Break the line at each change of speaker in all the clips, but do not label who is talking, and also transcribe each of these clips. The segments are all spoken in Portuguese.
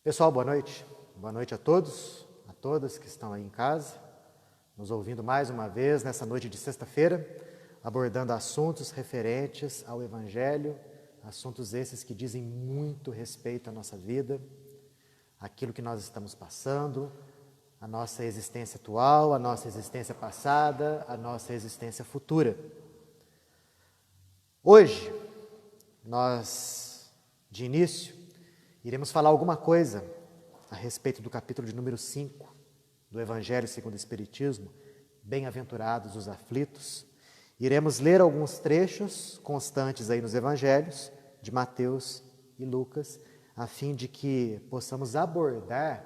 Pessoal, boa noite. Boa noite a todos, a todas que estão aí em casa, nos ouvindo mais uma vez nessa noite de sexta-feira, abordando assuntos referentes ao Evangelho, assuntos esses que dizem muito respeito à nossa vida, aquilo que nós estamos passando, a nossa existência atual, a nossa existência passada, a nossa existência futura. Hoje, nós, de início, iremos falar alguma coisa a respeito do capítulo de número 5 do Evangelho segundo o Espiritismo, Bem-aventurados os aflitos. Iremos ler alguns trechos constantes aí nos Evangelhos, de Mateus e Lucas, a fim de que possamos abordar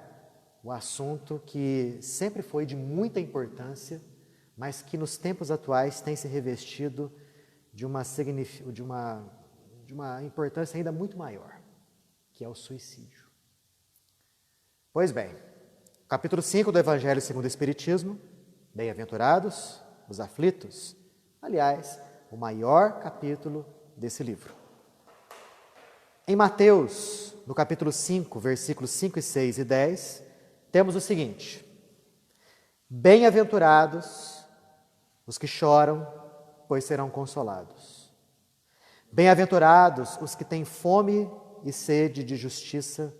o assunto que sempre foi de muita importância, mas que nos tempos atuais tem se revestido de uma importância ainda muito maior, que é o suicídio. Pois bem, capítulo 5 do Evangelho segundo o Espiritismo, Bem-aventurados os aflitos, aliás, o maior capítulo desse livro. Em Mateus, no capítulo 5, versículos 5, 6 e 10, temos o seguinte: Bem-aventurados os que choram, pois serão consolados. Bem-aventurados os que têm fome e sede de justiça,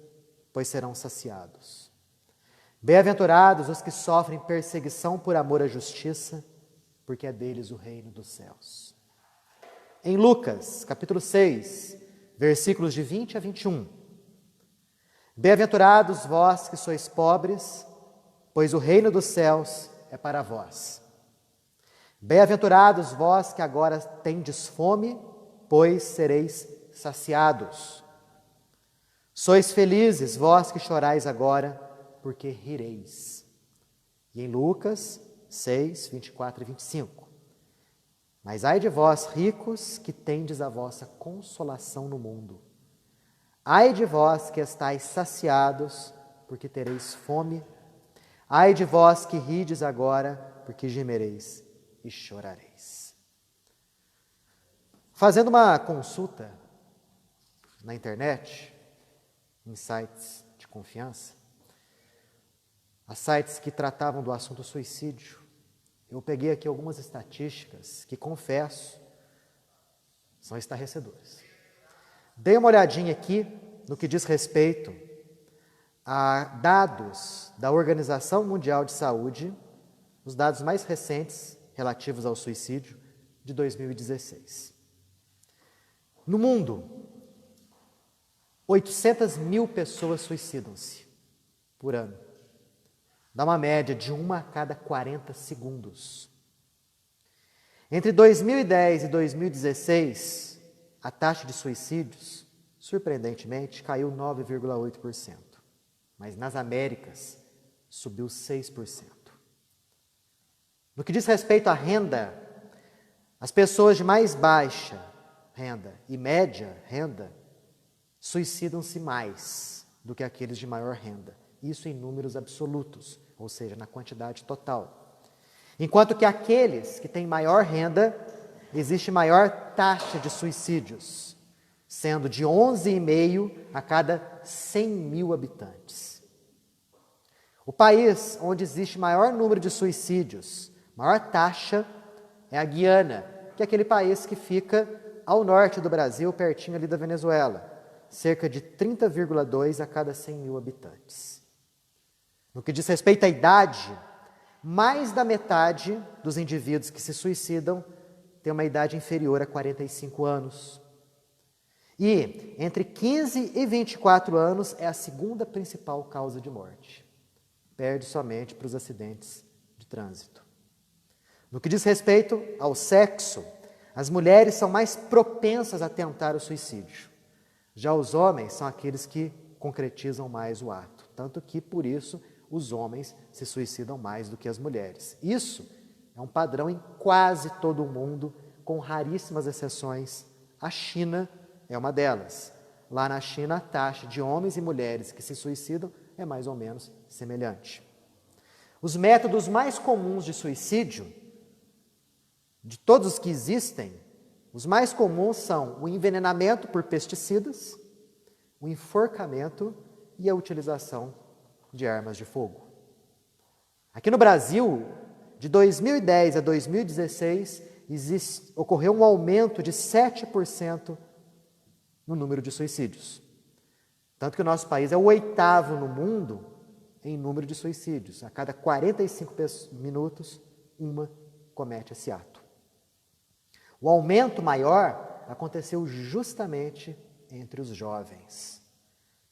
pois serão saciados. Bem-aventurados os que sofrem perseguição por amor à justiça, porque é deles o reino dos céus. Em Lucas, capítulo 6, versículos de 20 a 21. Bem-aventurados vós que sois pobres, pois o reino dos céus é para vós. Bem-aventurados vós que agora tendes fome, pois sereis saciados. Sois felizes vós que chorais agora, porque rireis. E em Lucas 6, 24 e 25. Mas ai de vós, ricos, que tendes a vossa consolação no mundo. Ai de vós que estáis saciados, porque tereis fome. Ai de vós que rides agora, porque gemereis e chorareis. Fazendo uma consulta na internet, em sites de confiança, a sites que tratavam do assunto suicídio, eu peguei aqui algumas estatísticas que, confesso, são estarrecedoras. Dei uma olhadinha aqui no que diz respeito a dados da Organização Mundial de Saúde, os dados mais recentes relativos ao suicídio de 2016. No mundo, 800 mil pessoas suicidam-se por ano. Dá uma média de 1 a cada 40 segundos. Entre 2010 e 2016, a taxa de suicídios, surpreendentemente, caiu 9,8%. Mas nas Américas, subiu 6%. No que diz respeito à renda, as pessoas de mais baixa renda e média renda suicidam-se mais do que aqueles de maior renda. Isso em números absolutos, ou seja, na quantidade total. Enquanto que aqueles que têm maior renda, existe maior taxa de suicídios, sendo de 11,5 a cada 100 mil habitantes. O país onde existe maior número de suicídios, maior taxa, é a Guiana, que é aquele país que fica ao norte do Brasil, pertinho ali da Venezuela, cerca de 30,2 a cada 100 mil habitantes. No que diz respeito à idade, mais da metade dos indivíduos que se suicidam tem uma idade inferior a 45 anos. E entre 15 e 24 anos é a segunda principal causa de morte. Perde somente para os acidentes de trânsito. No que diz respeito ao sexo, as mulheres são mais propensas a tentar o suicídio. Já os homens são aqueles que concretizam mais o ato. Tanto que, por isso, os homens se suicidam mais do que as mulheres. Isso é um padrão em quase todo o mundo, com raríssimas exceções. A China é uma delas. Lá na China, a taxa de homens e mulheres que se suicidam é mais ou menos semelhante. Os métodos mais comuns de suicídio, de todos os que existem, os mais comuns são o envenenamento por pesticidas, o enforcamento e a utilização de armas de fogo. Aqui no Brasil, de 2010 a 2016, ocorreu um aumento de 7% no número de suicídios. Tanto que o nosso país é o 8º no mundo em número de suicídios. A cada 45 minutos, uma comete esse ato. O aumento maior aconteceu justamente entre os jovens.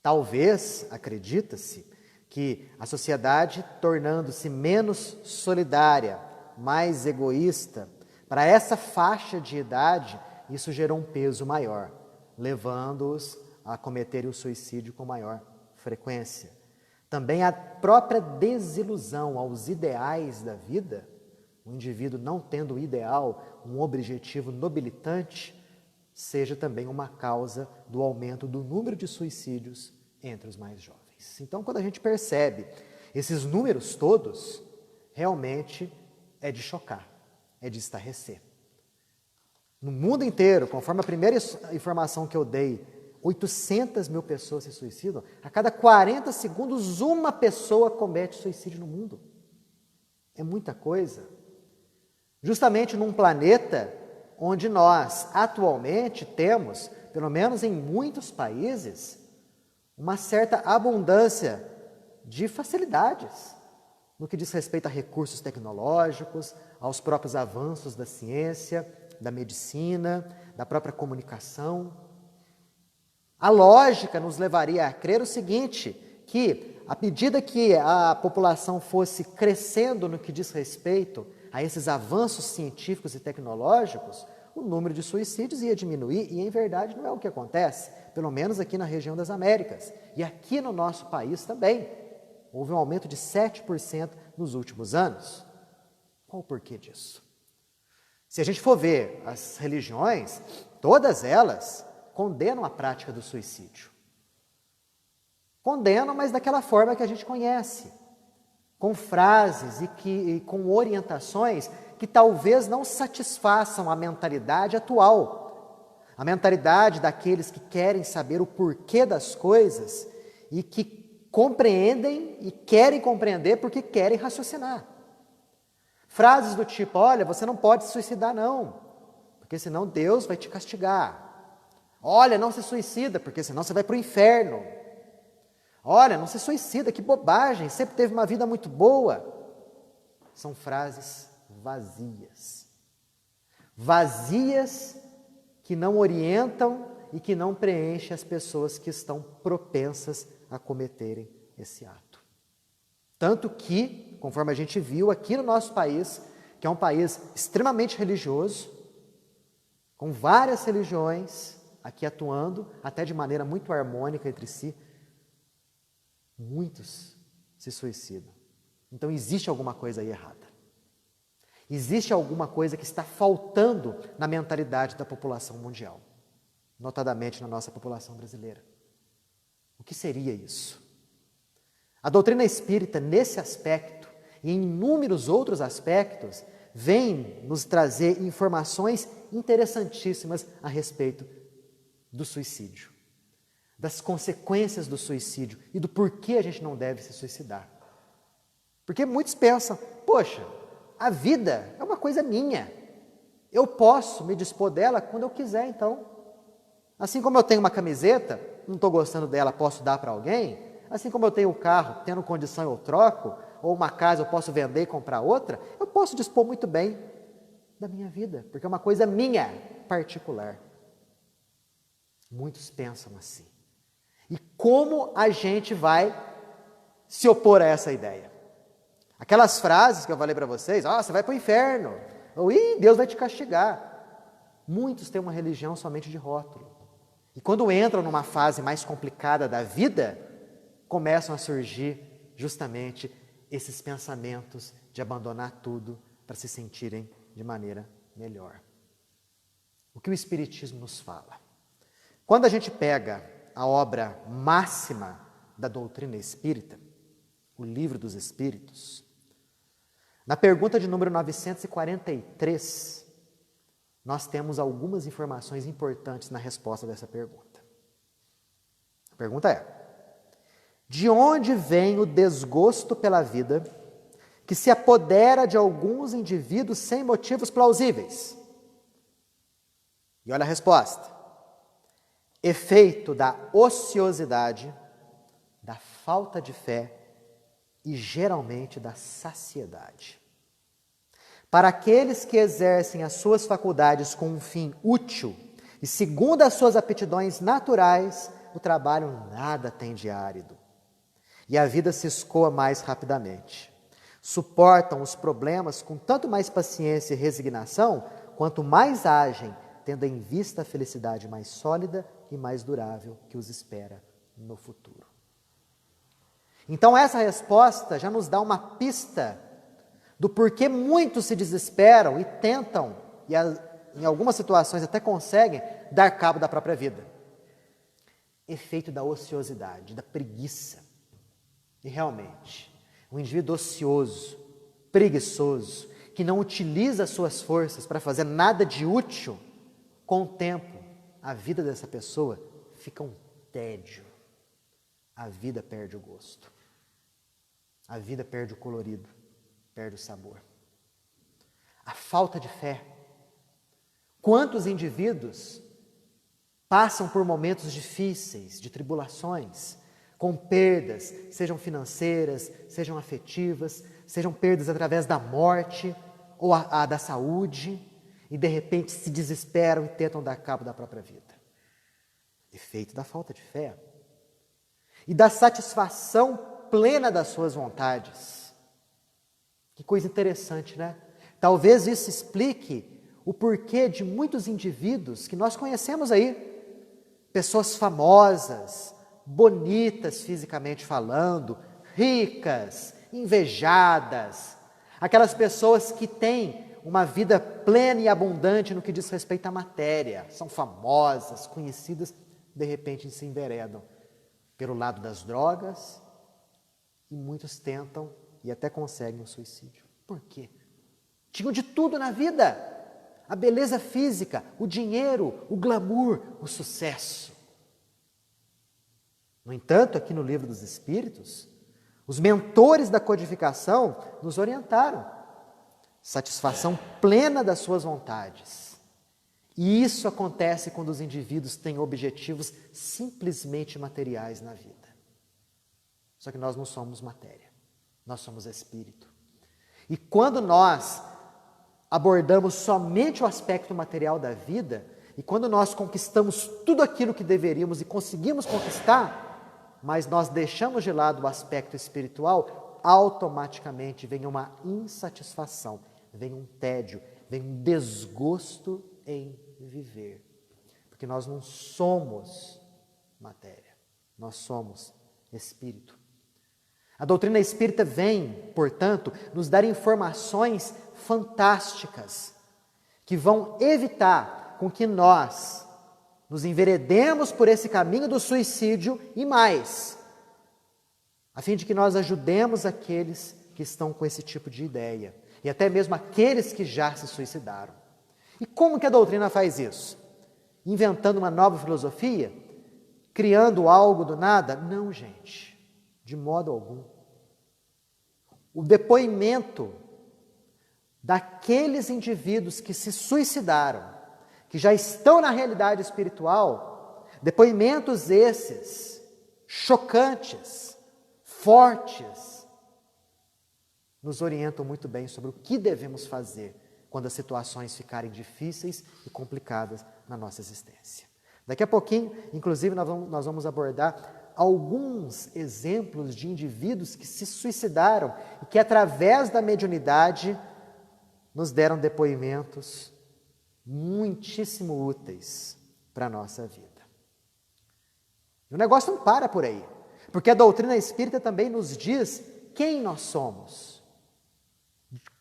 Talvez, acredita-se, que a sociedade, tornando-se menos solidária, mais egoísta, para essa faixa de idade, isso gerou um peso maior, levando-os a cometerem o suicídio com maior frequência. Também a própria desilusão aos ideais da vida, o indivíduo não tendo o ideal, um objetivo nobilitante, seja também uma causa do aumento do número de suicídios entre os mais jovens. Então, quando a gente percebe esses números todos, realmente é de chocar, é de estarrecer. No mundo inteiro, conforme a primeira informação que eu dei, 800 mil pessoas se suicidam. A cada 40 segundos, uma pessoa comete suicídio no mundo. É muita coisa. Justamente num planeta onde nós, atualmente, temos, pelo menos em muitos países, uma certa abundância de facilidades no que diz respeito a recursos tecnológicos, aos próprios avanços da ciência, da medicina, da própria comunicação. A lógica nos levaria a crer o seguinte, que à medida que a população fosse crescendo no que diz respeito a esses avanços científicos e tecnológicos, o número de suicídios ia diminuir, e em verdade não é o que acontece, pelo menos aqui na região das Américas. E aqui no nosso país também, houve um aumento de 7% nos últimos anos. Qual o porquê disso? Se a gente for ver as religiões, todas elas condenam a prática do suicídio. Condenam, mas daquela forma que a gente conhece, com frases e com orientações que talvez não satisfaçam a mentalidade atual, a mentalidade daqueles que querem saber o porquê das coisas e que compreendem e querem compreender porque querem raciocinar. Frases do tipo, olha, você não pode se suicidar não, porque senão Deus vai te castigar. Olha, não se suicida, porque senão você vai para o inferno. Olha, não se suicida, que bobagem, sempre teve uma vida muito boa. São frases vazias. Vazias que não orientam e que não preenchem as pessoas que estão propensas a cometerem esse ato. Tanto que, conforme a gente viu aqui no nosso país, que é um país extremamente religioso, com várias religiões aqui atuando, até de maneira muito harmônica entre si, muitos se suicidam. Então existe alguma coisa aí errada. Existe alguma coisa que está faltando na mentalidade da população mundial, notadamente na nossa população brasileira. O que seria isso? A doutrina espírita, nesse aspecto e em inúmeros outros aspectos, vem nos trazer informações interessantíssimas a respeito do suicídio, das consequências do suicídio e do porquê a gente não deve se suicidar. Porque muitos pensam, poxa, a vida é uma coisa minha, eu posso me dispor dela quando eu quiser, então. Assim como eu tenho uma camiseta, não estou gostando dela, posso dar para alguém, assim como eu tenho um carro, tendo condição eu troco, ou uma casa eu posso vender e comprar outra, eu posso dispor muito bem da minha vida, porque é uma coisa minha, particular. Muitos pensam assim. E como a gente vai se opor a essa ideia? Aquelas frases que eu falei para vocês, você vai para o inferno, ou Deus vai te castigar. Muitos têm uma religião somente de rótulo. E quando entram numa fase mais complicada da vida, começam a surgir justamente esses pensamentos de abandonar tudo para se sentirem de maneira melhor. O que o Espiritismo nos fala? Quando a gente pega a obra máxima da doutrina espírita, o Livro dos Espíritos, na pergunta de número 943, nós temos algumas informações importantes na resposta dessa pergunta. A pergunta é: De onde vem o desgosto pela vida que se apodera de alguns indivíduos sem motivos plausíveis? E olha a resposta. Efeito da ociosidade, da falta de fé e geralmente da saciedade. Para aqueles que exercem as suas faculdades com um fim útil e segundo as suas aptidões naturais, o trabalho nada tem de árido. E a vida se escoa mais rapidamente. Suportam os problemas com tanto mais paciência e resignação, quanto mais agem, tendo em vista a felicidade mais sólida e mais durável que os espera no futuro. Então essa resposta já nos dá uma pista do porquê muitos se desesperam e tentam, e em algumas situações até conseguem, dar cabo da própria vida. Efeito da ociosidade, da preguiça. E realmente, um indivíduo ocioso, preguiçoso, que não utiliza as suas forças para fazer nada de útil, com o tempo, a vida dessa pessoa fica um tédio. A vida perde o gosto. A vida perde o colorido, perde o sabor. A falta de fé. Quantos indivíduos passam por momentos difíceis, de tribulações, com perdas, sejam financeiras, sejam afetivas, sejam perdas através da morte ou a da saúde, e de repente se desesperam e tentam dar cabo da própria vida. Efeito da falta de fé. E da satisfação plena das suas vontades. Que coisa interessante, né? Talvez isso explique o porquê de muitos indivíduos que nós conhecemos aí, pessoas famosas, bonitas fisicamente falando, ricas, invejadas, aquelas pessoas que têm uma vida plena e abundante no que diz respeito à matéria, são famosas, conhecidas, de repente se enveredam pelo lado das drogas e muitos tentam e até conseguem o suicídio. Por quê? Tinham de tudo na vida, a beleza física, o dinheiro, o glamour, o sucesso. No entanto, aqui no Livro dos Espíritos, os mentores da codificação nos orientaram. Satisfação plena das suas vontades. E isso acontece quando os indivíduos têm objetivos simplesmente materiais na vida. Só que nós não somos matéria, nós somos espírito. E quando nós abordamos somente o aspecto material da vida, e quando nós conquistamos tudo aquilo que deveríamos e conseguimos conquistar, mas nós deixamos de lado o aspecto espiritual, automaticamente vem uma insatisfação, vem um tédio, vem um desgosto em viver. Porque nós não somos matéria, nós somos espírito. A doutrina espírita vem, portanto, nos dar informações fantásticas que vão evitar com que nós nos enveredemos por esse caminho do suicídio e mais, a fim de que nós ajudemos aqueles que estão com esse tipo de ideia e até mesmo aqueles que já se suicidaram. E como que a doutrina faz isso? Inventando uma nova filosofia? Criando algo do nada? Não, gente, de modo algum. O depoimento daqueles indivíduos que se suicidaram, que já estão na realidade espiritual, depoimentos esses, chocantes, fortes, nos orientam muito bem sobre o que devemos fazer quando as situações ficarem difíceis e complicadas na nossa existência. Daqui a pouquinho, inclusive, nós vamos abordar alguns exemplos de indivíduos que se suicidaram e que, através da mediunidade, nos deram depoimentos muitíssimo úteis para a nossa vida. E o negócio não para por aí, porque a doutrina espírita também nos diz quem nós somos,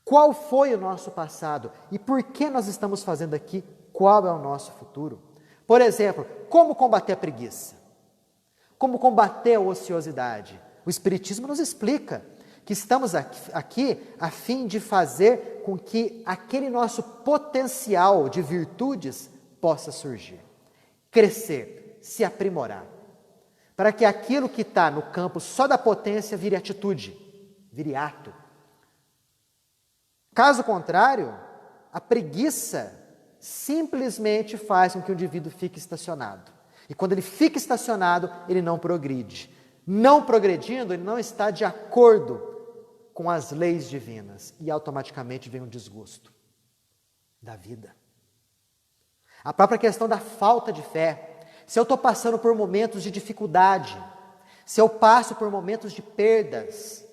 qual foi o nosso passado e por que nós estamos fazendo aqui, qual é o nosso futuro. Por exemplo, como combater a preguiça? Como combater a ociosidade? O Espiritismo nos explica que estamos aqui a fim de fazer com que aquele nosso potencial de virtudes possa surgir, crescer, se aprimorar, para que aquilo que está no campo só da potência vire atitude, vire ato. Caso contrário, a preguiça simplesmente faz com que o indivíduo fique estacionado. E quando ele fica estacionado, ele não progride. Não progredindo, ele não está de acordo com as leis divinas. E automaticamente vem um desgosto da vida. A própria questão da falta de fé. Se eu estou passando por momentos de dificuldade, se eu passo por momentos de perdas,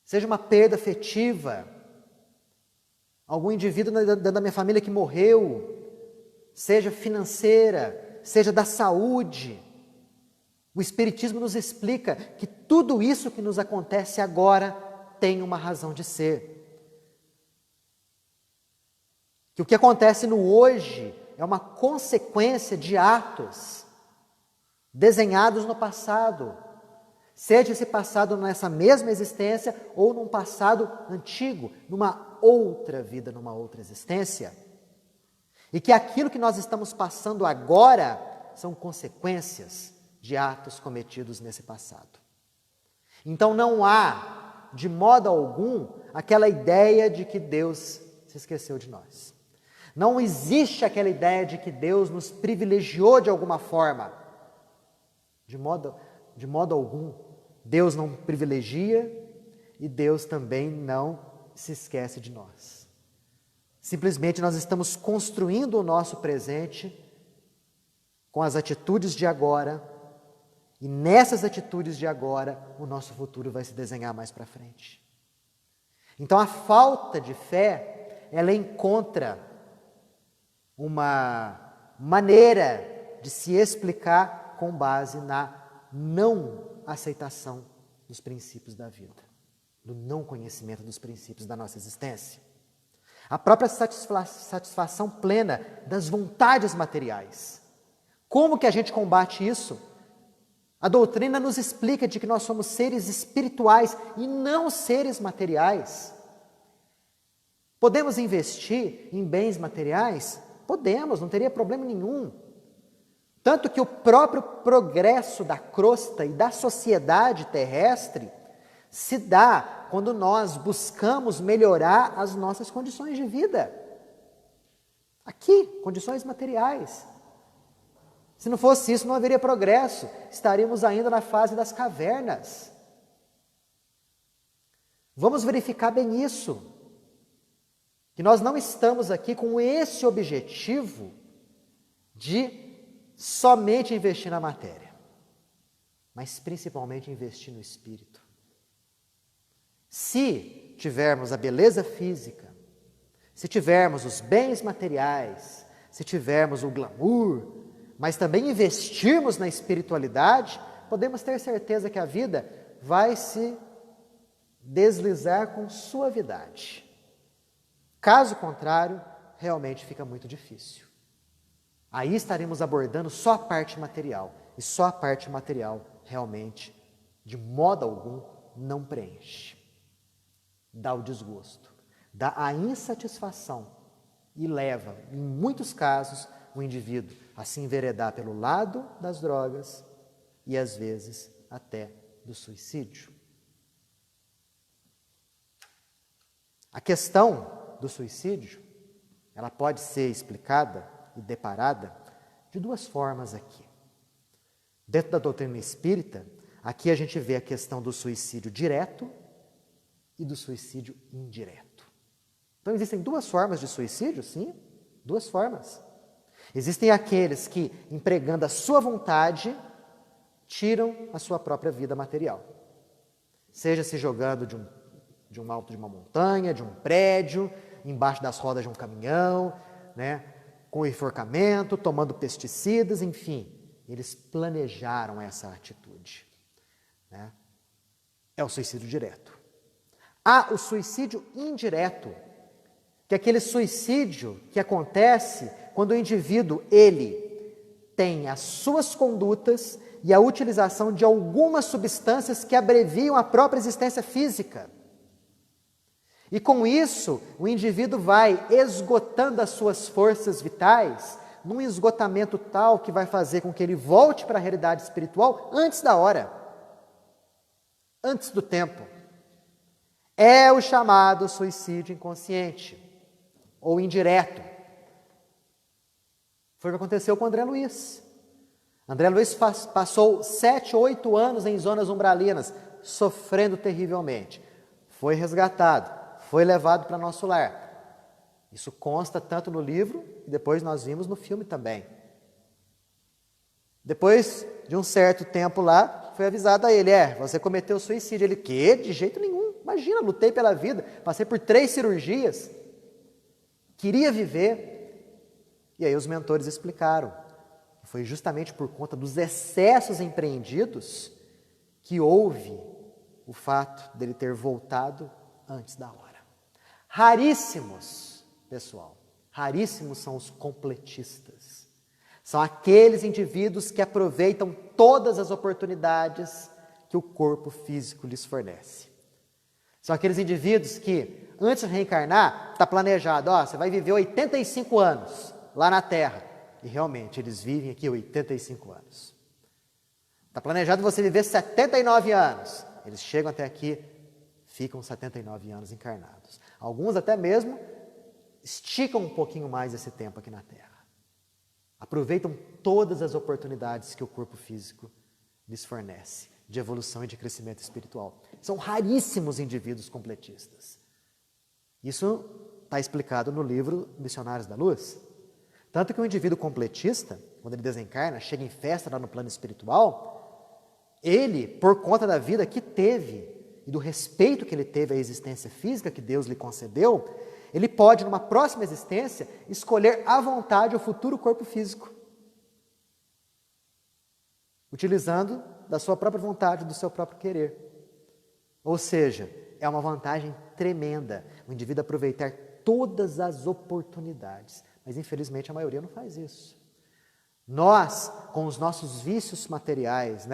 seja uma perda afetiva, algum indivíduo da minha família que morreu, seja financeira, seja da saúde, o Espiritismo nos explica que tudo isso que nos acontece agora tem uma razão de ser. Que o que acontece no hoje é uma consequência de atos desenhados no passado, seja esse passado nessa mesma existência ou num passado antigo, numa outra vida, numa outra existência. E que aquilo que nós estamos passando agora são consequências de atos cometidos nesse passado. Então não há, de modo algum, aquela ideia de que Deus se esqueceu de nós. Não existe aquela ideia de que Deus nos privilegiou de alguma forma. De modo algum, Deus não privilegia e Deus também não se esquece de nós. Simplesmente nós estamos construindo o nosso presente com as atitudes de agora, e nessas atitudes de agora, o nosso futuro vai se desenhar mais para frente. Então a falta de fé, ela encontra uma maneira de se explicar com base na não aceitação dos princípios da vida, do não conhecimento dos princípios da nossa existência. A própria satisfação plena das vontades materiais. Como que a gente combate isso? A doutrina nos explica de que nós somos seres espirituais e não seres materiais. Podemos investir em bens materiais? Podemos, não teria problema nenhum. Tanto que o próprio progresso da crosta e da sociedade terrestre se dá quando nós buscamos melhorar as nossas condições de vida. Aqui, condições materiais. Se não fosse isso, não haveria progresso. Estaríamos ainda na fase das cavernas. Vamos verificar bem isso. Que nós não estamos aqui com esse objetivo de somente investir na matéria, mas principalmente investir no espírito. Se tivermos a beleza física, se tivermos os bens materiais, se tivermos o glamour, mas também investirmos na espiritualidade, podemos ter certeza que a vida vai se deslizar com suavidade. Caso contrário, realmente fica muito difícil. Aí estaremos abordando só a parte material, e só a parte material realmente, de modo algum, não preenche. Dá o desgosto, dá a insatisfação e leva, em muitos casos, o indivíduo a se enveredar pelo lado das drogas e, às vezes, até do suicídio. A questão do suicídio, ela pode ser explicada e deparada de duas formas aqui. Dentro da doutrina espírita, aqui a gente vê a questão do suicídio direto e do suicídio indireto. Então existem duas formas de suicídio, sim, duas formas. Existem aqueles que, empregando a sua vontade, tiram a sua própria vida material. Seja se jogando de um alto de uma montanha, de um prédio, embaixo das rodas de um caminhão, com enforcamento, tomando pesticidas, enfim. Eles planejaram essa atitude. É o suicídio direto. Há o suicídio indireto, que é aquele suicídio que acontece quando o indivíduo, ele tem as suas condutas e a utilização de algumas substâncias que abreviam a própria existência física. E com isso, o indivíduo vai esgotando as suas forças vitais, num esgotamento tal que vai fazer com que ele volte para a realidade espiritual antes da hora, antes do tempo. É o chamado suicídio inconsciente ou indireto. Foi o que aconteceu com André Luiz. André Luiz passou 7, 8 anos em zonas umbralinas, sofrendo terrivelmente. Foi resgatado, foi levado para nosso lar. Isso consta tanto no livro e depois nós vimos no filme também. Depois de um certo tempo lá, foi avisado a ele, você cometeu suicídio. Ele, que? De jeito nenhum. Imagina, lutei pela vida, passei por 3 cirurgias, queria viver. E aí os mentores explicaram. Foi justamente por conta dos excessos empreendidos que houve o fato dele ter voltado antes da hora. Raríssimos, pessoal, raríssimos são os completistas. São aqueles indivíduos que aproveitam todas as oportunidades que o corpo físico lhes fornece. São aqueles indivíduos que, antes de reencarnar, está planejado, você vai viver 85 anos lá na Terra. E realmente, eles vivem aqui 85 anos. Está planejado você viver 79 anos. Eles chegam até aqui, ficam 79 anos encarnados. Alguns até mesmo esticam um pouquinho mais esse tempo aqui na Terra. Aproveitam todas as oportunidades que o corpo físico lhes fornece, de evolução e de crescimento espiritual. São raríssimos indivíduos completistas. Isso está explicado no livro Missionários da Luz. Tanto que o indivíduo completista, quando ele desencarna, chega em festa lá no plano espiritual, ele, por conta da vida que teve e do respeito que ele teve à existência física que Deus lhe concedeu, ele pode, numa próxima existência, escolher à vontade o futuro corpo físico, utilizando da sua própria vontade, do seu próprio querer. Ou seja, é uma vantagem tremenda o indivíduo aproveitar todas as oportunidades. Mas, infelizmente, a maioria não faz isso. Nós, com os nossos vícios materiais,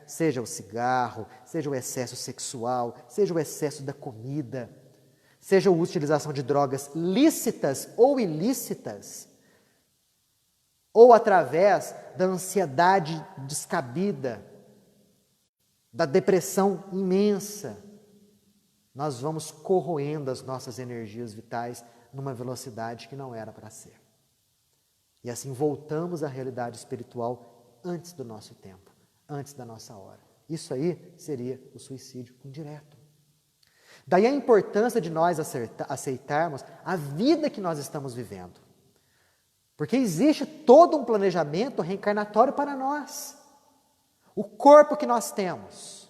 seja o cigarro, seja o excesso sexual, seja o excesso da comida, seja a utilização de drogas lícitas ou ilícitas, ou através da ansiedade descabida, da depressão imensa, nós vamos corroendo as nossas energias vitais numa velocidade que não era para ser. E assim voltamos à realidade espiritual antes do nosso tempo, antes da nossa hora. Isso aí seria o suicídio indireto. Daí a importância de nós aceitarmos a vida que nós estamos vivendo. Porque existe todo um planejamento reencarnatório para nós. O corpo que nós temos.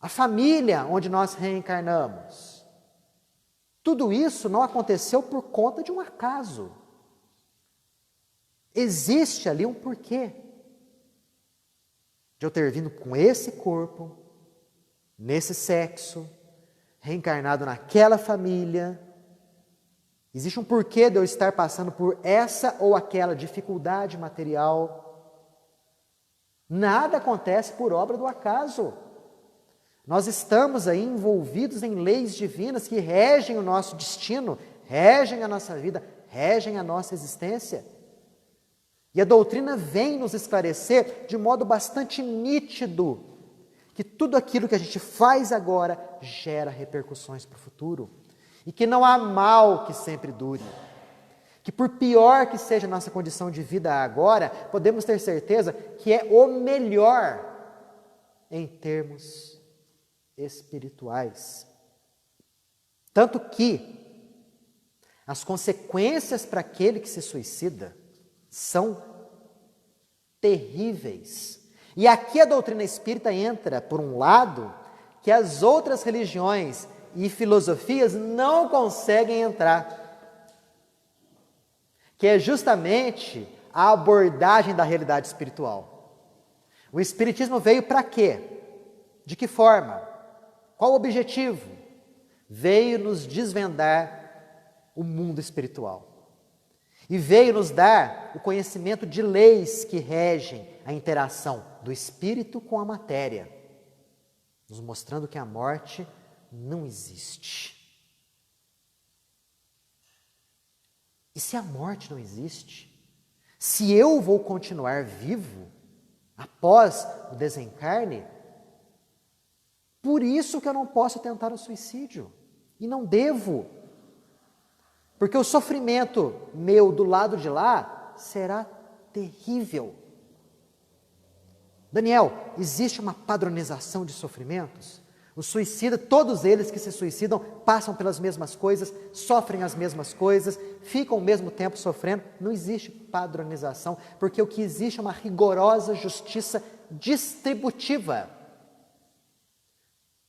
A família onde nós reencarnamos. Tudo isso não aconteceu por conta de um acaso. Existe ali um porquê de eu ter vindo com esse corpo, nesse sexo, reencarnado naquela família. Existe um porquê de eu estar passando por essa ou aquela dificuldade material. Nada acontece por obra do acaso. Nós estamos aí envolvidos em leis divinas que regem o nosso destino, regem a nossa vida, regem a nossa existência. E a doutrina vem nos esclarecer de modo bastante nítido que tudo aquilo que a gente faz agora gera repercussões para o futuro. E que não há mal que sempre dure. Que por pior que seja a nossa condição de vida agora, podemos ter certeza que é o melhor em termos espirituais. Tanto que as consequências para aquele que se suicida são terríveis. E aqui a doutrina espírita entra por um lado que as outras religiões e filosofias não conseguem entrar, que é justamente a abordagem da realidade espiritual. O Espiritismo veio para quê? De que forma? Qual o objetivo? Veio nos desvendar o mundo espiritual. E veio nos dar o conhecimento de leis que regem a interação do espírito com a matéria, nos mostrando que a morte não existe. E se a morte não existe? Se eu vou continuar vivo após o desencarne, por isso que eu não posso tentar o suicídio. E não devo. Porque o sofrimento meu do lado de lá será terrível. Daniel, existe uma padronização de sofrimentos? O suicida, todos eles que se suicidam, passam pelas mesmas coisas, sofrem as mesmas coisas, ficam ao mesmo tempo sofrendo. Não existe padronização, porque o que existe é uma rigorosa justiça distributiva.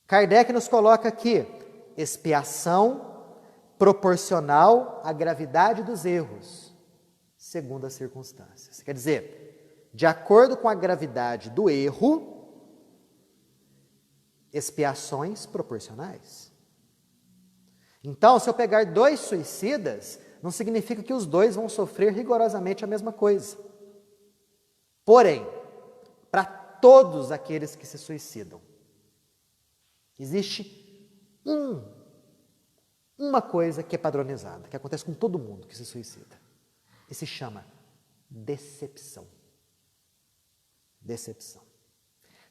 Kardec nos coloca aqui, expiação proporcional à gravidade dos erros, segundo as circunstâncias. Quer dizer, de acordo com a gravidade do erro, expiações proporcionais. Então, se eu pegar 2 suicidas, não significa que os 2 vão sofrer rigorosamente a mesma coisa. Porém, para todos aqueles que se suicidam, existe uma coisa que é padronizada, que acontece com todo mundo que se suicida. E se chama decepção. Decepção.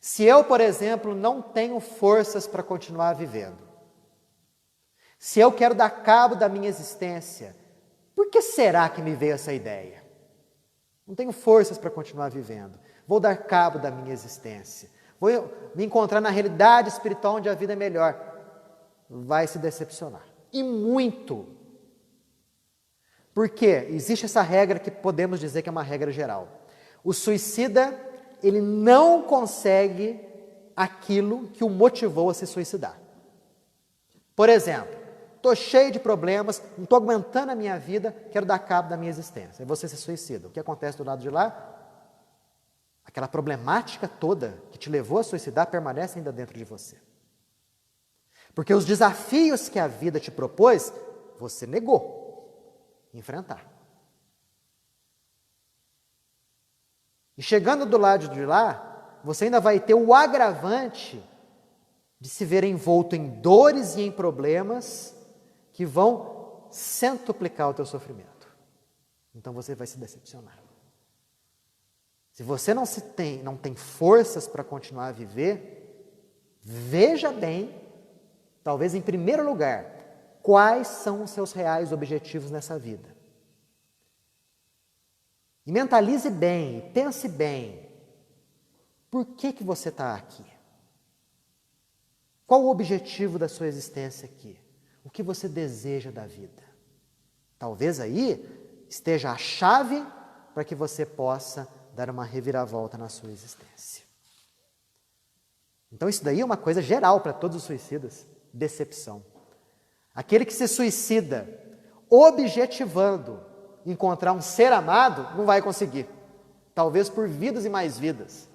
Se eu, por exemplo, não tenho forças para continuar vivendo, se eu quero dar cabo da minha existência, por que será que me veio essa ideia? Não tenho forças para continuar vivendo, vou dar cabo da minha existência, vou me encontrar na realidade espiritual onde a vida é melhor. Vai se decepcionar. E muito. Porque existe essa regra que podemos dizer que é uma regra geral. O suicida, ele não consegue aquilo que o motivou a se suicidar. Por exemplo, estou cheio de problemas, não estou aguentando a minha vida, quero dar cabo da minha existência. Aí você se suicida. O que acontece do lado de lá? Aquela problemática toda que te levou a suicidar permanece ainda dentro de você. Porque os desafios que a vida te propôs, você negou enfrentar. E chegando do lado de lá, você ainda vai ter o agravante de se ver envolto em dores e em problemas que vão centuplicar o teu sofrimento. Então você vai se decepcionar. Se você não tem forças para continuar a viver, veja bem, talvez em primeiro lugar, quais são os seus reais objetivos nessa vida. E mentalize bem, pense bem, por que você está aqui? Qual o objetivo da sua existência aqui? O que você deseja da vida? Talvez aí esteja a chave para que você possa dar uma reviravolta na sua existência. Então isso daí é uma coisa geral para todos os suicidas, decepção. Aquele que se suicida objetivando encontrar um ser amado, não vai conseguir. Talvez por vidas e mais vidas.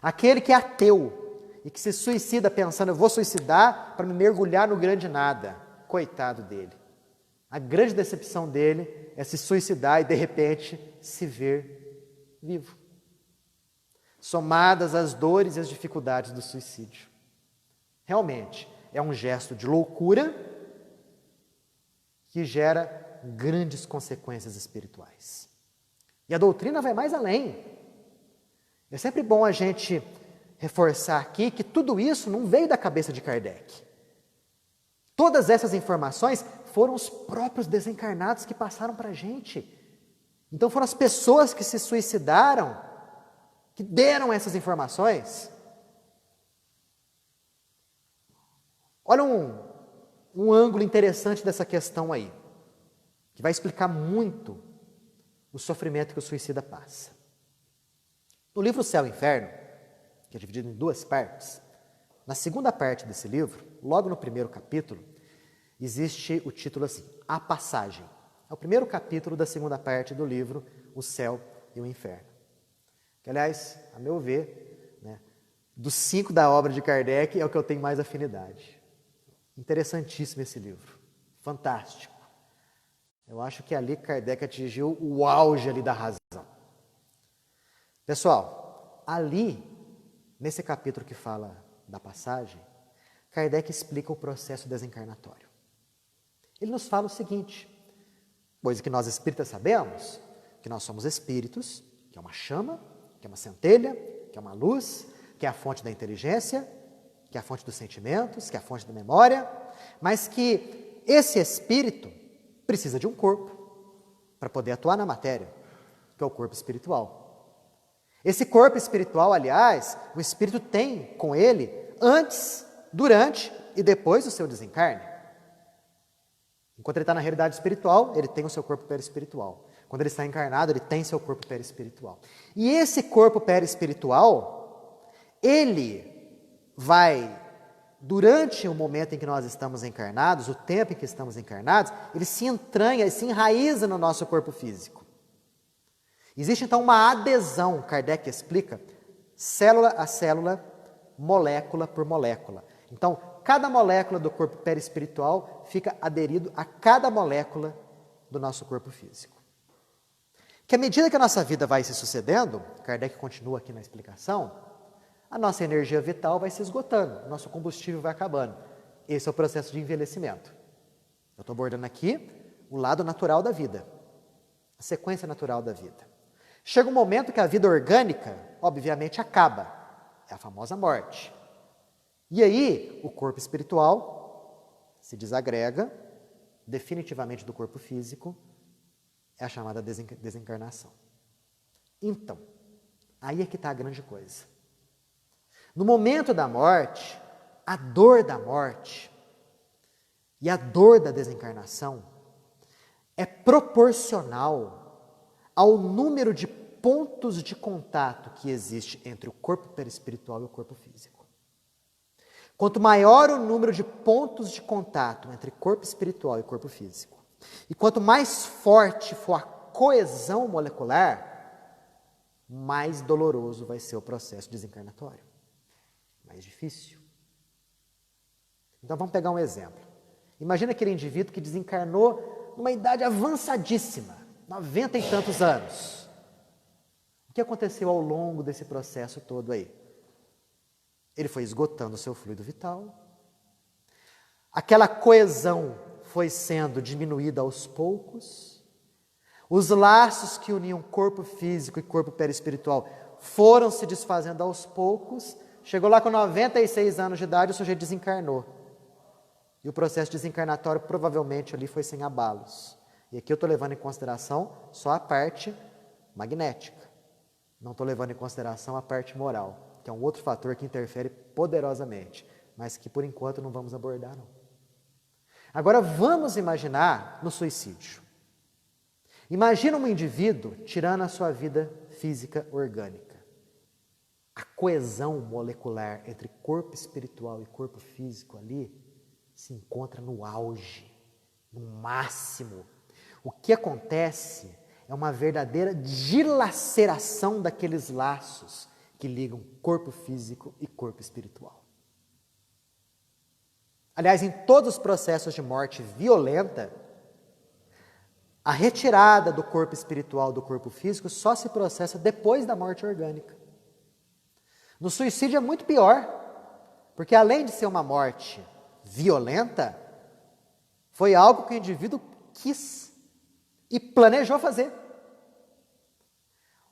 Aquele que é ateu e que se suicida pensando, eu vou suicidar para me mergulhar no grande nada. Coitado dele. A grande decepção dele é se suicidar e de repente se ver vivo. Somadas as dores e as dificuldades do suicídio. Realmente, é um gesto de loucura que gera grandes consequências espirituais. E a doutrina vai mais além. É sempre bom a gente reforçar aqui que tudo isso não veio da cabeça de Kardec. Todas essas informações foram os próprios desencarnados que passaram para a gente. Então foram as pessoas que se suicidaram que deram essas informações. Olha um ângulo interessante dessa questão aí, que vai explicar muito o sofrimento que o suicida passa. No livro Céu e Inferno, que é dividido em 2 partes, na segunda parte desse livro, logo no primeiro capítulo, existe o título assim, A Passagem. É o primeiro capítulo da segunda parte do livro, O Céu e o Inferno. Que, aliás, a meu ver, né, dos 5 da obra de Kardec, é o que eu tenho mais afinidade. Interessantíssimo esse livro, fantástico. Eu acho que ali Kardec atingiu o auge ali da razão. Pessoal, ali, nesse capítulo que fala da passagem, Kardec explica o processo desencarnatório. Ele nos fala o seguinte, Coisa que nós espíritas sabemos, que nós somos espíritos, que é uma chama, que é uma centelha, que é uma luz, que é a fonte da inteligência, que é a fonte dos sentimentos, que é a fonte da memória, mas que esse espírito precisa de um corpo para poder atuar na matéria, que é o corpo espiritual. Esse corpo espiritual, aliás, o espírito tem com ele antes, durante e depois do seu desencarne. Enquanto ele está na realidade espiritual, ele tem o seu corpo perispiritual. Quando ele está encarnado, ele tem seu corpo perispiritual. E esse corpo perispiritual, ele vai, durante o momento em que nós estamos encarnados, o tempo em que estamos encarnados, ele se entranha e se enraiza no nosso corpo físico. Existe então uma adesão, Kardec explica, célula a célula, molécula por molécula. Então, cada molécula do corpo perispiritual fica aderido a cada molécula do nosso corpo físico. Que à medida que a nossa vida vai se sucedendo, Kardec continua aqui na explicação, a nossa energia vital vai se esgotando, o nosso combustível vai acabando. Esse é o processo de envelhecimento. Eu estou abordando aqui o lado natural da vida, a sequência natural da vida. Chega um momento que a vida orgânica, obviamente, acaba. É a famosa morte. E aí, o corpo espiritual se desagrega definitivamente do corpo físico, é a chamada desencarnação. Então, aí é que está a grande coisa. No momento da morte, a dor da morte e a dor da desencarnação é proporcional ao número de pontos de contato que existe entre o corpo perispiritual e o corpo físico. Quanto maior o número de pontos de contato entre corpo espiritual e corpo físico, e quanto mais forte for a coesão molecular, mais doloroso vai ser o processo desencarnatório. Mais difícil. Então vamos pegar um exemplo. Imagina aquele indivíduo que desencarnou numa idade avançadíssima, 90 e tantos anos. O que aconteceu ao longo desse processo todo aí? Ele foi esgotando o seu fluido vital. Aquela coesão foi sendo diminuída aos poucos. Os laços que uniam corpo físico e corpo perispiritual foram se desfazendo aos poucos. Chegou lá com 96 anos de idade, o sujeito desencarnou. E o processo desencarnatório provavelmente ali foi sem abalos. E aqui eu estou levando em consideração só a parte magnética. Não estou levando em consideração a parte moral, que é um outro fator que interfere poderosamente, mas que por enquanto não vamos abordar, não. Agora vamos imaginar no suicídio. Imagina um indivíduo tirando a sua vida física orgânica. A coesão molecular entre corpo espiritual e corpo físico ali se encontra no auge, no máximo. O que acontece é uma verdadeira dilaceração daqueles laços que ligam corpo físico e corpo espiritual. Aliás, em todos os processos de morte violenta, a retirada do corpo espiritual do corpo físico só se processa depois da morte orgânica. No suicídio é muito pior, porque além de ser uma morte violenta, foi algo que o indivíduo quis e planejou fazer.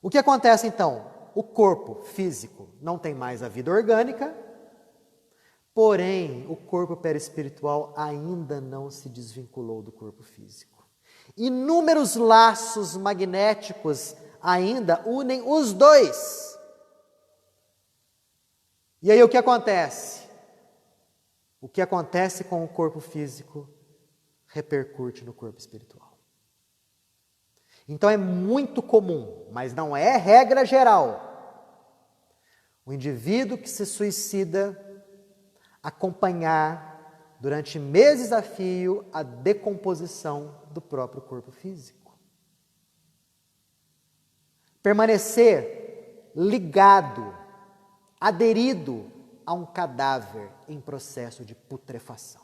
O que acontece então? O corpo físico não tem mais a vida orgânica, porém o corpo perispiritual ainda não se desvinculou do corpo físico. Inúmeros laços magnéticos ainda unem os dois. E aí o que acontece? O que acontece com o corpo físico repercute no corpo espiritual. Então é muito comum, mas não é regra geral, o indivíduo que se suicida acompanhar durante meses a fio a decomposição do próprio corpo físico. Permanecer ligado, aderido a um cadáver em processo de putrefação.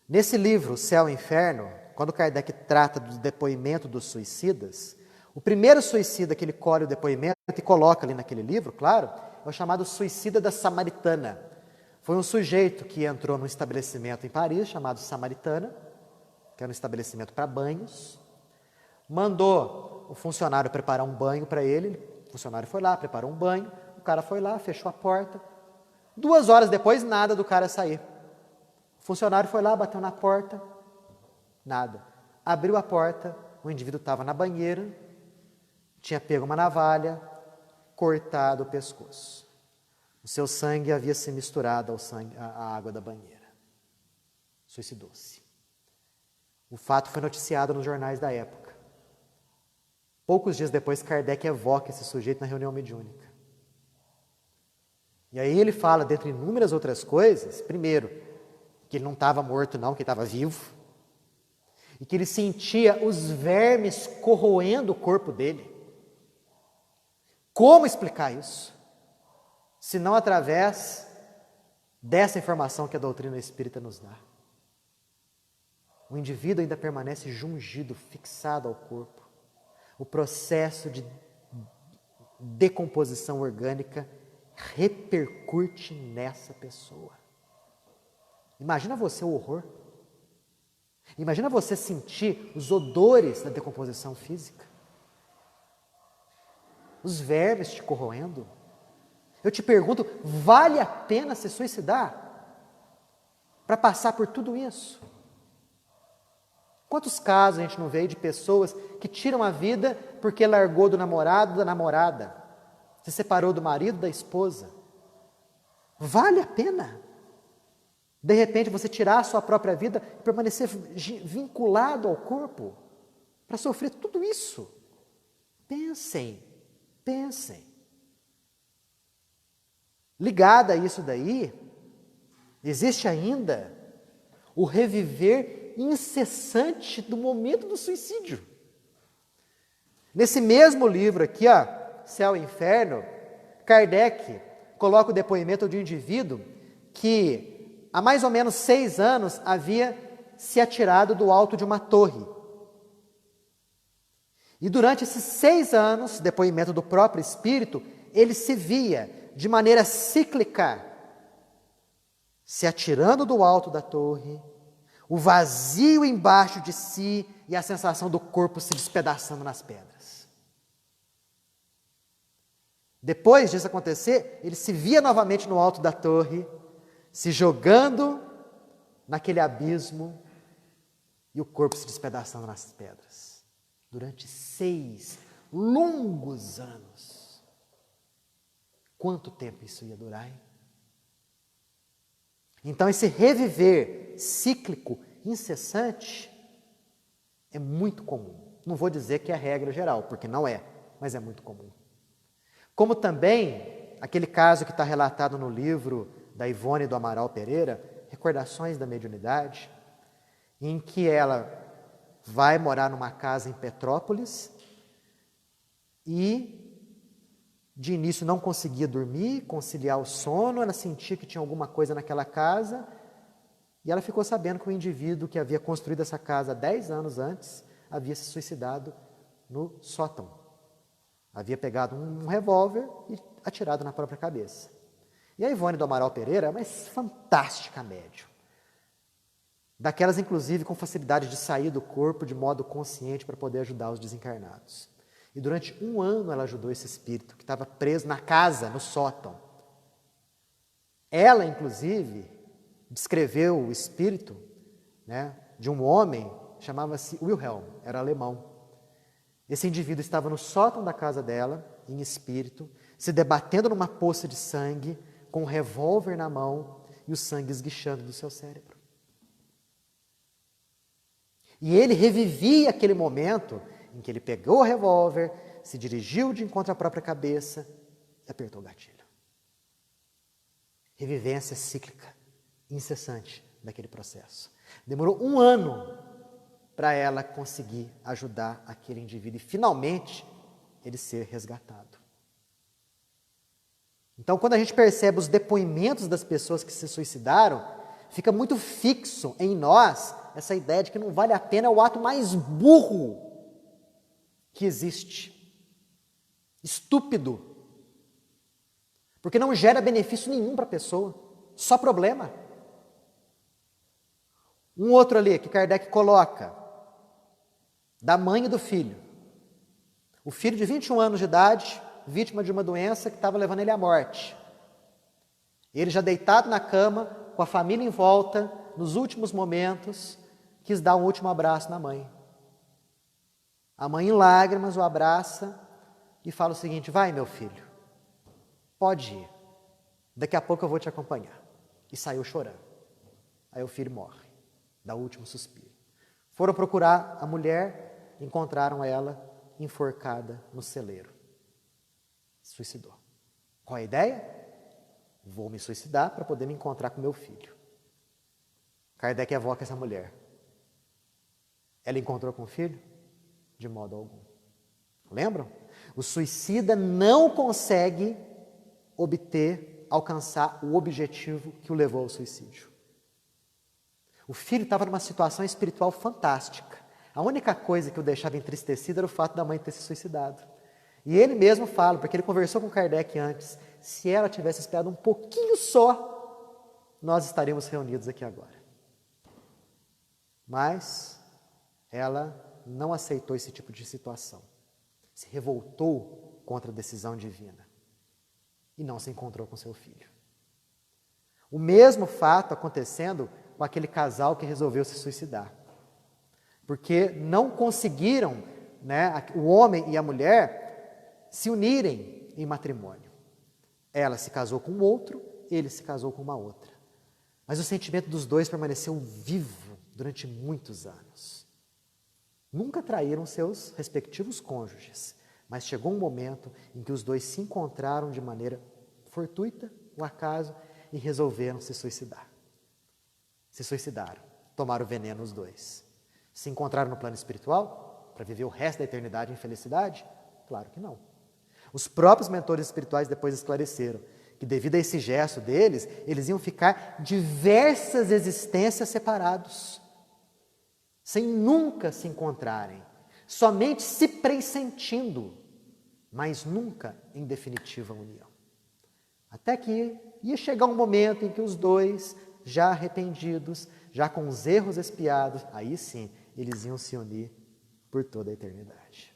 Nesse livro, Céu e Inferno, quando Kardec trata do depoimento dos suicidas, o primeiro suicida que ele colhe o depoimento e coloca ali naquele livro, claro, é o chamado suicida da Samaritana. Foi um sujeito que entrou num estabelecimento em Paris, chamado Samaritana, que era um estabelecimento para banhos, mandou o funcionário preparar um banho para ele, o funcionário foi lá, preparou um banho, o cara foi lá, fechou a porta, 2 horas depois, nada do cara sair. O funcionário foi lá, bateu na porta, nada. Abriu a porta, o indivíduo estava na banheira, tinha pego uma navalha, cortado o pescoço. O seu sangue havia se misturado ao sangue, à água da banheira. Suicidou-se. O fato foi noticiado nos jornais da época. Poucos dias depois, Kardec evoca esse sujeito na reunião mediúnica. E aí ele fala, dentre inúmeras outras coisas, primeiro, que ele não estava morto não, que ele estava vivo, e que ele sentia os vermes corroendo o corpo dele. Como explicar isso? Se não através dessa informação que a doutrina espírita nos dá. O indivíduo ainda permanece jungido, fixado ao corpo. O processo de decomposição orgânica repercute nessa pessoa. Imagina você o horror. Imagina você sentir os odores da decomposição física. Os vermes te corroendo. Eu te pergunto, vale a pena se suicidar para passar por tudo isso? Quantos casos a gente não vê de pessoas que tiram a vida porque largou do namorado, da namorada, se separou do marido, da esposa? Vale a pena? De repente você tirar a sua própria vida e permanecer vinculado ao corpo para sofrer tudo isso? Pensem. Ligada a isso daí, existe ainda o reviver incessante do momento do suicídio. Nesse mesmo livro aqui, ó, Céu e Inferno, Kardec coloca o depoimento de um indivíduo que há mais ou menos 6 anos havia se atirado do alto de uma torre. E durante esses 6 anos, depoimento do próprio espírito, ele se via de maneira cíclica, se atirando do alto da torre, o vazio embaixo de si e a sensação do corpo se despedaçando nas pedras. Depois disso acontecer, ele se via novamente no alto da torre, se jogando naquele abismo e o corpo se despedaçando nas pedras. Durante 6 longos anos. Quanto tempo isso ia durar, hein? Então, esse reviver cíclico, incessante, é muito comum. Não vou dizer que é a regra geral, porque não é, mas é muito comum. Como também, aquele caso que está relatado no livro da Ivone do Amaral Pereira, Recordações da Mediunidade, em que ela vai morar numa casa em Petrópolis e de início não conseguia dormir, conciliar o sono, ela sentia que tinha alguma coisa naquela casa e ela ficou sabendo que o indivíduo que havia construído essa casa 10 anos antes havia se suicidado no sótão. Havia pegado um revólver e atirado na própria cabeça. E a Ivone do Amaral Pereira é uma fantástica médium. Daquelas, inclusive, com facilidade de sair do corpo de modo consciente para poder ajudar os desencarnados. E durante 1 ano ela ajudou esse espírito que estava preso na casa, no sótão. Ela, inclusive, descreveu o espírito, né, de um homem, chamava-se Wilhelm, era alemão. Esse indivíduo estava no sótão da casa dela, em espírito, se debatendo numa poça de sangue, com um revólver na mão e o sangue esguichando do seu cérebro. E ele revivia aquele momento em que ele pegou o revólver, se dirigiu de encontro à própria cabeça e apertou o gatilho. Revivência cíclica, incessante daquele processo. Demorou 1 ano para ela conseguir ajudar aquele indivíduo e finalmente ele ser resgatado. Então, quando a gente percebe os depoimentos das pessoas que se suicidaram, fica muito fixo em nós essa ideia de que não vale a pena, é o ato mais burro que existe. Estúpido. Porque não gera benefício nenhum para a pessoa, só problema. Um outro ali que Kardec coloca, da mãe e do filho. O filho de 21 anos de idade, vítima de uma doença que estava levando ele à morte. Ele já deitado na cama, com a família em volta, nos últimos momentos, quis dar um último abraço na mãe. A mãe, em lágrimas, o abraça e fala o seguinte: vai, meu filho, pode ir, daqui a pouco eu vou te acompanhar. E saiu chorando. Aí o filho morre, dá o último suspiro. Foram procurar a mulher, encontraram ela enforcada no celeiro. Se suicidou. Qual é a ideia? Vou me suicidar para poder me encontrar com meu filho. Kardec evoca essa mulher. Ela encontrou com o filho? De modo algum. Lembram? O suicida não consegue alcançar o objetivo que o levou ao suicídio. O filho estava numa situação espiritual fantástica. A única coisa que o deixava entristecido era o fato da mãe ter se suicidado. E ele mesmo fala, porque ele conversou com Kardec antes, se ela tivesse esperado um pouquinho só, nós estaríamos reunidos aqui agora. Mas ela não aceitou esse tipo de situação. Se revoltou contra a decisão divina. E não se encontrou com seu filho. O mesmo fato acontecendo com aquele casal que resolveu se suicidar. Porque não conseguiram, o homem e a mulher, se unirem em matrimônio. Ela se casou com um outro, ele se casou com uma outra. Mas o sentimento dos dois permaneceu vivo durante muitos anos. Nunca traíram seus respectivos cônjuges, mas chegou um momento em que os dois se encontraram de maneira fortuita, o acaso, e resolveram se suicidar. Se suicidaram, tomaram veneno os dois. Se encontraram no plano espiritual para viver o resto da eternidade em felicidade? Claro que não. Os próprios mentores espirituais depois esclareceram que devido a esse gesto deles, eles iam ficar diversas existências separados, sem nunca se encontrarem, somente se pressentindo, mas nunca em definitiva união. Até que ia chegar um momento em que os dois, já arrependidos, já com os erros expiados, aí sim, eles iam se unir por toda a eternidade.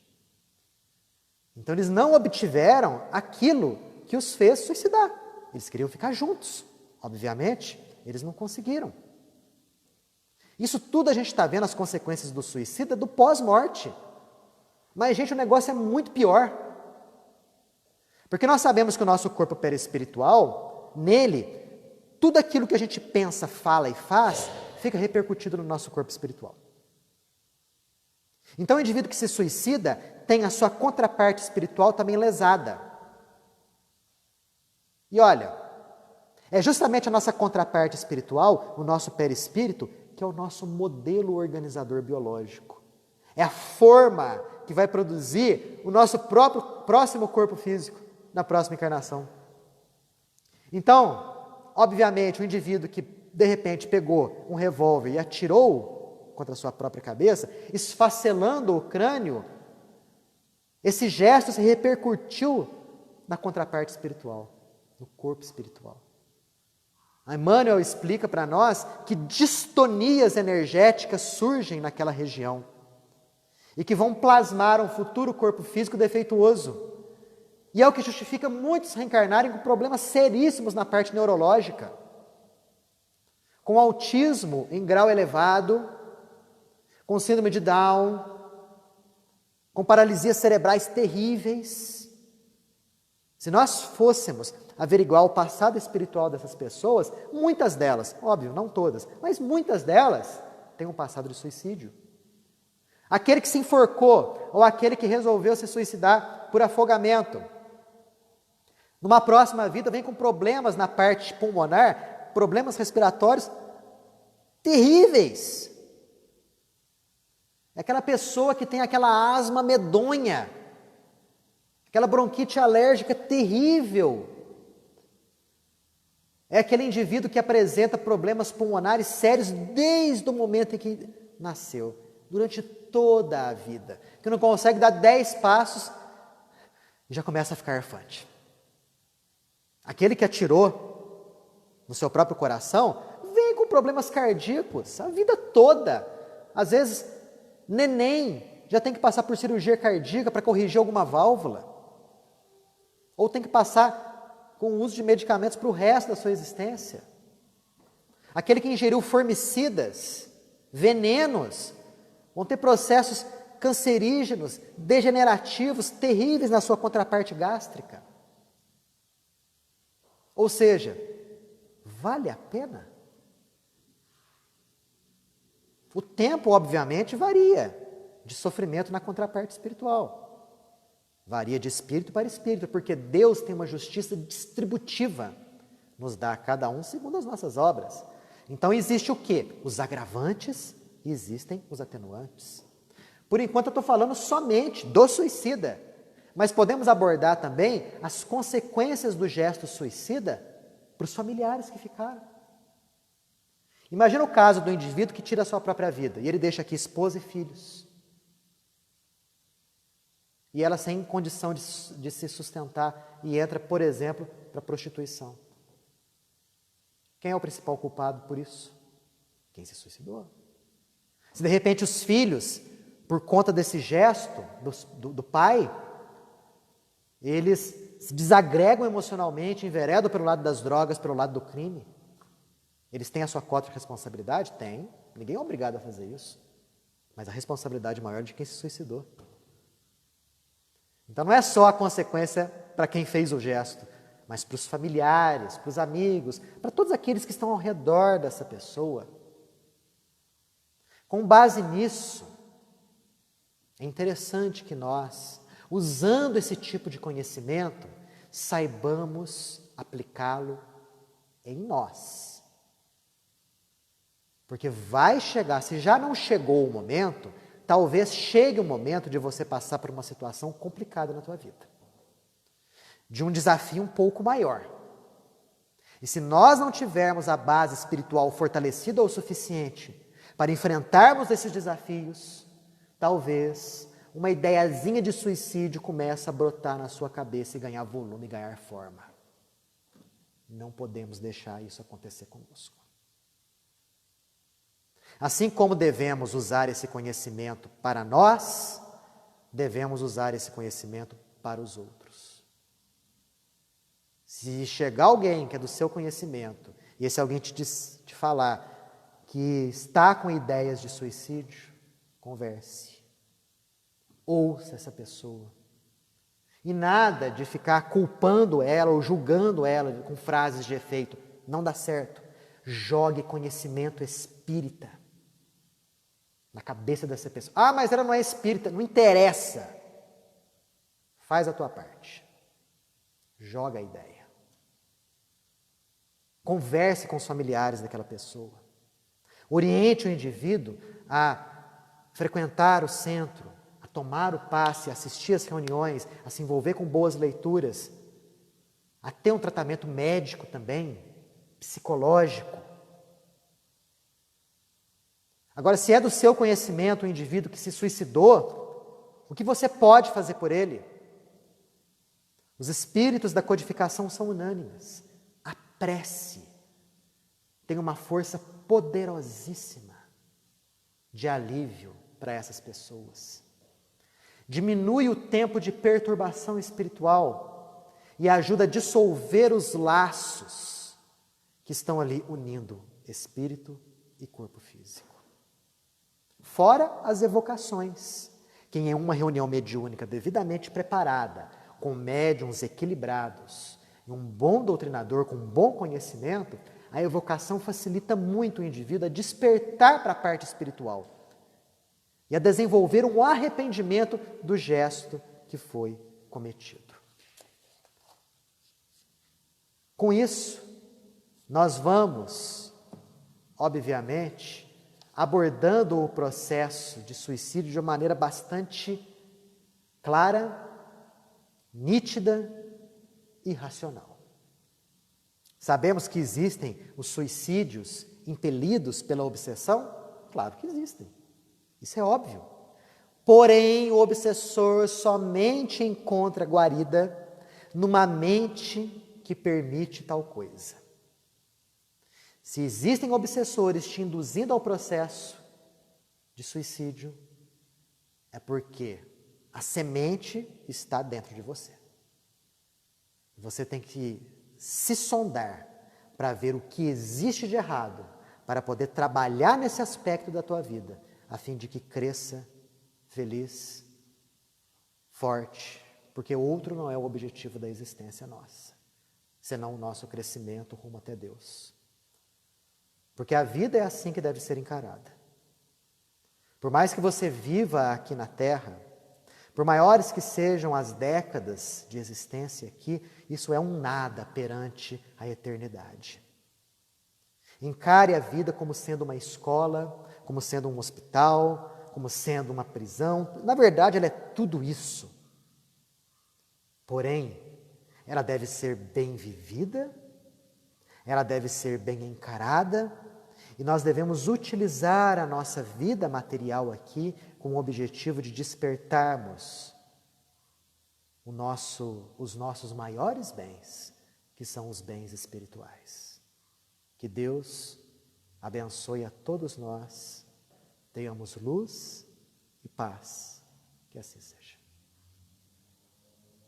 Então eles não obtiveram aquilo que os fez suicidar. Eles queriam ficar juntos. Obviamente, eles não conseguiram. Isso tudo a gente está vendo as consequências do suicida do pós-morte. Mas, gente, o negócio é muito pior. Porque nós sabemos que o nosso corpo perispiritual, nele, tudo aquilo que a gente pensa, fala e faz, fica repercutido no nosso corpo espiritual. Então, o indivíduo que se suicida tem a sua contraparte espiritual também lesada. E olha, é justamente a nossa contraparte espiritual, o nosso perispírito, que é o nosso modelo organizador biológico. É a forma que vai produzir o nosso próximo corpo físico na próxima encarnação. Então, obviamente, o indivíduo que de repente pegou um revólver e atirou contra a sua própria cabeça, esfacelando o crânio, esse gesto se repercutiu na contraparte espiritual, no corpo espiritual. Emmanuel explica para nós que distonias energéticas surgem naquela região e que vão plasmar um futuro corpo físico defeituoso. E é o que justifica muitos reencarnarem com problemas seríssimos na parte neurológica, com autismo em grau elevado, com síndrome de Down, com paralisias cerebrais terríveis. Se nós fôssemos averiguar o passado espiritual dessas pessoas, muitas delas, óbvio, não todas, mas muitas delas têm um passado de suicídio. Aquele que se enforcou ou aquele que resolveu se suicidar por afogamento, numa próxima vida vem com problemas na parte pulmonar, problemas respiratórios terríveis. É aquela pessoa que tem aquela asma medonha, aquela bronquite alérgica terrível. É aquele indivíduo que apresenta problemas pulmonares sérios desde o momento em que nasceu, durante toda a vida, que não consegue dar 10 passos e já começa a ficar arfante. Aquele que atirou no seu próprio coração, vem com problemas cardíacos a vida toda. Às vezes, neném já tem que passar por cirurgia cardíaca para corrigir alguma válvula. Ou tem que passar com o uso de medicamentos para o resto da sua existência. Aquele que ingeriu formicidas, venenos, vão ter processos cancerígenos, degenerativos, terríveis na sua contraparte gástrica. Ou seja, vale a pena? O tempo, obviamente, varia de sofrimento na contraparte espiritual. Varia de espírito para espírito, porque Deus tem uma justiça distributiva. Nos dá a cada um segundo as nossas obras. Então existe o quê? Os agravantes e existem os atenuantes. Por enquanto eu estou falando somente do suicida, mas podemos abordar também as consequências do gesto suicida para os familiares que ficaram. Imagina o caso do indivíduo que tira a sua própria vida e ele deixa aqui esposa e filhos. E ela sem condição de se sustentar e entra, por exemplo, para a prostituição. Quem é o principal culpado por isso? Quem se suicidou. Se de repente os filhos, por conta desse gesto do pai, eles se desagregam emocionalmente, enveredam pelo lado das drogas, pelo lado do crime. Eles têm a sua cota de responsabilidade? Tem. Ninguém é obrigado a fazer isso. Mas a responsabilidade maior é de quem se suicidou. Então não é só a consequência para quem fez o gesto, mas para os familiares, para os amigos, para todos aqueles que estão ao redor dessa pessoa. Com base nisso, é interessante que nós, usando esse tipo de conhecimento, saibamos aplicá-lo em nós. Porque vai chegar, se já não chegou o momento, talvez chegue o momento de você passar por uma situação complicada na tua vida. De um desafio um pouco maior. E se nós não tivermos a base espiritual fortalecida o suficiente para enfrentarmos esses desafios, talvez uma ideiazinha de suicídio comece a brotar na sua cabeça e ganhar volume, ganhar forma. Não podemos deixar isso acontecer conosco. Assim como devemos usar esse conhecimento para nós, devemos usar esse conhecimento para os outros. Se chegar alguém que é do seu conhecimento, e esse alguém te falar que está com ideias de suicídio, converse. Ouça essa pessoa. E nada de ficar culpando ela ou julgando ela com frases de efeito. Não dá certo. Jogue conhecimento espírita na cabeça dessa pessoa. Ah, mas ela não é espírita. Não interessa. Faz a tua parte. Joga a ideia. Converse com os familiares daquela pessoa. Oriente o indivíduo a frequentar o centro, a tomar o passe, a assistir às reuniões, a se envolver com boas leituras, a ter um tratamento médico também, psicológico. Agora, se é do seu conhecimento o indivíduo que se suicidou, o que você pode fazer por ele? Os espíritos da codificação são unânimes. A prece tem uma força poderosíssima de alívio para essas pessoas. Diminui o tempo de perturbação espiritual e ajuda a dissolver os laços que estão ali unindo espírito e corpo físico. Fora as evocações. Quem é uma reunião mediúnica devidamente preparada, com médiuns equilibrados, e um bom doutrinador com bom conhecimento, a evocação facilita muito o indivíduo a despertar para a parte espiritual e a desenvolver um arrependimento do gesto que foi cometido. Com isso, nós vamos, obviamente, abordando o processo de suicídio de uma maneira bastante clara, nítida e racional. Sabemos que existem os suicídios impelidos pela obsessão? Claro que existem. Isso é óbvio. Porém, o obsessor somente encontra guarida numa mente que permite tal coisa. Se existem obsessores te induzindo ao processo de suicídio, é porque a semente está dentro de você. Você tem que se sondar para ver o que existe de errado, para poder trabalhar nesse aspecto da tua vida, a fim de que cresça feliz, forte, porque outro não é o objetivo da existência nossa, senão o nosso crescimento rumo até Deus. Porque a vida é assim que deve ser encarada. Por mais que você viva aqui na Terra, por maiores que sejam as décadas de existência aqui, isso é um nada perante a eternidade. Encare a vida como sendo uma escola, como sendo um hospital, como sendo uma prisão. Na verdade, ela é tudo isso. Porém, ela deve ser bem vivida, ela deve ser bem encarada, e nós devemos utilizar a nossa vida material aqui com o objetivo de despertarmos os nossos maiores bens, que são os bens espirituais. Que Deus abençoe a todos nós, tenhamos luz e paz, que assim seja.